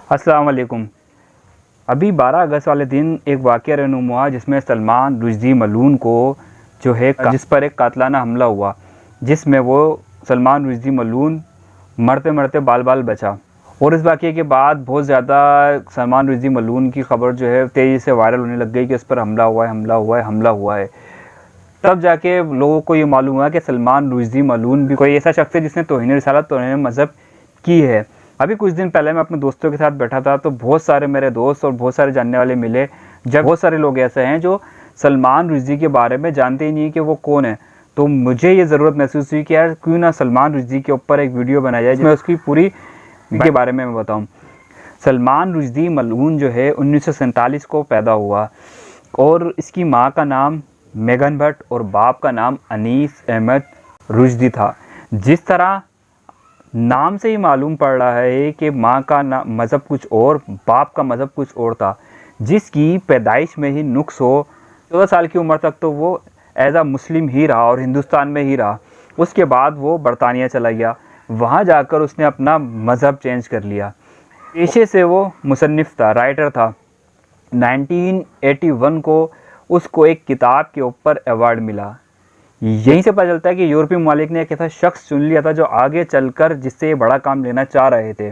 السلام علیکم۔ ابھی 12 اگست والے دن ایک واقعہ رونما ہوا جس میں سلمان رشدی ملعون کو جس پر ایک قاتلانہ حملہ ہوا، جس میں وہ سلمان رشدی ملعون مرتے مرتے بال بال بچا۔ اور اس واقعے کے بعد بہت زیادہ سلمان رشدی ملعون کی خبر تیزی سے وائرل ہونے لگ گئی کہ اس پر حملہ ہوا ہے۔ تب جا کے لوگوں کو یہ معلوم ہوا کہ سلمان رشدی ملعون بھی کوئی ایسا شخص ہے جس نے توہین رسالت، توہین مذہب کی ہے۔ ابھی کچھ دن پہلے میں اپنے دوستوں کے ساتھ بیٹھا تھا تو بہت سارے میرے دوست اور بہت سارے جاننے والے ملے، جب بہت سارے لوگ ایسے ہیں جو سلمان رشدی کے بارے میں جانتے ہی نہیں کہ وہ کون ہے۔ تو مجھے یہ ضرورت محسوس ہوئی کہ یار کیوں نہ سلمان رشدی کے اوپر ایک ویڈیو بنایا جائے جس میں اس کی پوری کے بارے میں بتاؤں۔ سلمان رشدی ملعون جو ہے 1947 کو پیدا ہوا اور اس کی ماں کا نام میگن بھٹ اور باپ کا نام انیس احمد رشدی تھا۔ جس طرح نام سے ہی معلوم پڑ رہا ہے کہ ماں کا مذہب کچھ اور، باپ کا مذہب کچھ اور تھا، جس کی پیدائش میں ہی نقص ہو۔ 14 سال کی عمر تک تو وہ ایز اے مسلم ہی رہا اور ہندوستان میں ہی رہا۔ اس کے بعد وہ برطانیہ چلا گیا، وہاں جا کر اس نے اپنا مذہب چینج کر لیا۔ پیشے سے وہ مصنف تھا، رائٹر تھا۔ 1981 کو اس کو ایک کتاب کے اوپر ایوارڈ ملا۔ یہیں سے پتہ چلتا ہے کہ یورپی ممالک نے ایک ایسا شخص چن لیا تھا جو آگے چل کر جس سے یہ بڑا کام لینا چاہ رہے تھے،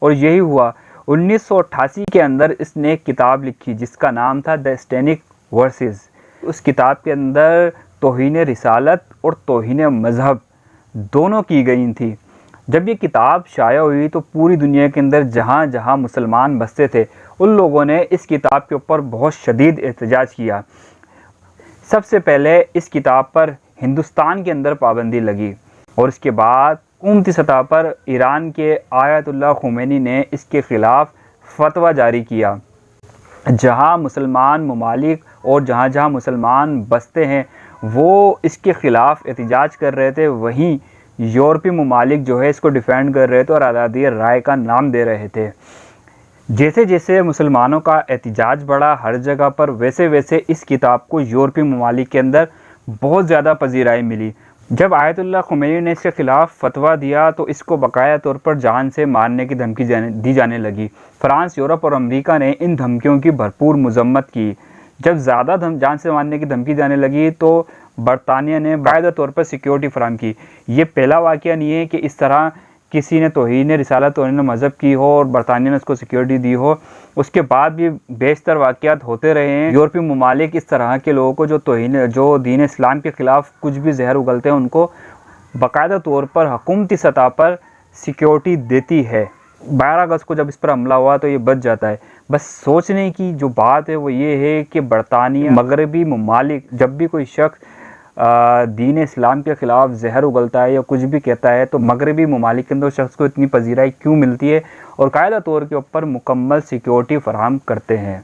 اور یہی ہوا۔ 1988 کے اندر اس نے ایک کتاب لکھی جس کا نام تھا دی سیٹینک ورسز۔ اس کتاب کے اندر توہین رسالت اور توہین مذہب دونوں کی گئی تھی۔ جب یہ کتاب شائع ہوئی تو پوری دنیا کے اندر جہاں جہاں مسلمان بستے تھے ان لوگوں نے اس کتاب کے اوپر بہت شدید احتجاج کیا۔ سب سے پہلے اس کتاب پر ہندوستان کے اندر پابندی لگی، اور اس کے بعد حکومتی سطح پر ایران کے آیت اللہ خمینی نے اس کے خلاف فتویٰ جاری کیا۔ جہاں مسلمان ممالک اور جہاں جہاں مسلمان بستے ہیں وہ اس کے خلاف احتجاج کر رہے تھے، وہیں یورپی ممالک جو ہے اس کو ڈیفینڈ کر رہے تھے اور آزادی رائے کا نام دے رہے تھے۔ جیسے جیسے مسلمانوں کا احتجاج بڑھا ہر جگہ پر، ویسے ویسے اس کتاب کو یورپی ممالک کے اندر بہت زیادہ پذیرائی ملی۔ جب آیت اللہ خمینی نے اس کے خلاف فتویٰ دیا تو اس کو باقاعدہ طور پر جان سے مارنے کی دھمکی دی جانے لگی۔ فرانس، یورپ اور امریکہ نے ان دھمکیوں کی بھرپور مذمت کی۔ جب زیادہ جان سے مارنے کی دھمکی جانے لگی تو برطانیہ نے باقاعدہ طور پر سیکیورٹی فراہم کی۔ یہ پہلا واقعہ نہیں ہے کہ اس طرح کسی نے توہین رسالت، توہین مذہب کی ہو اور برطانیہ نے اس کو سیکیورٹی دی ہو۔ اس کے بعد بھی بیشتر واقعات ہوتے رہے ہیں۔ یورپی ممالک اس طرح کے لوگوں کو جو دین اسلام کے خلاف کچھ بھی زہر اگلتے ہیں ان کو باقاعدہ طور پر حکومتی سطح پر سیکیورٹی دیتی ہے۔ 12 اگست کو جب اس پر حملہ ہوا تو یہ بچ جاتا ہے۔ بس سوچنے کی جو بات ہے وہ یہ ہے کہ برطانیہ، مغربی ممالک جب بھی کوئی شخص دین اسلام کے خلاف زہر اگلتا ہے یا کچھ بھی کہتا ہے تو مغربی ممالک کے اندر اس شخص کو اتنی پذیرائی کیوں ملتی ہے اور قاعدہ طور کے اوپر مکمل سیکیورٹی فراہم کرتے ہیں۔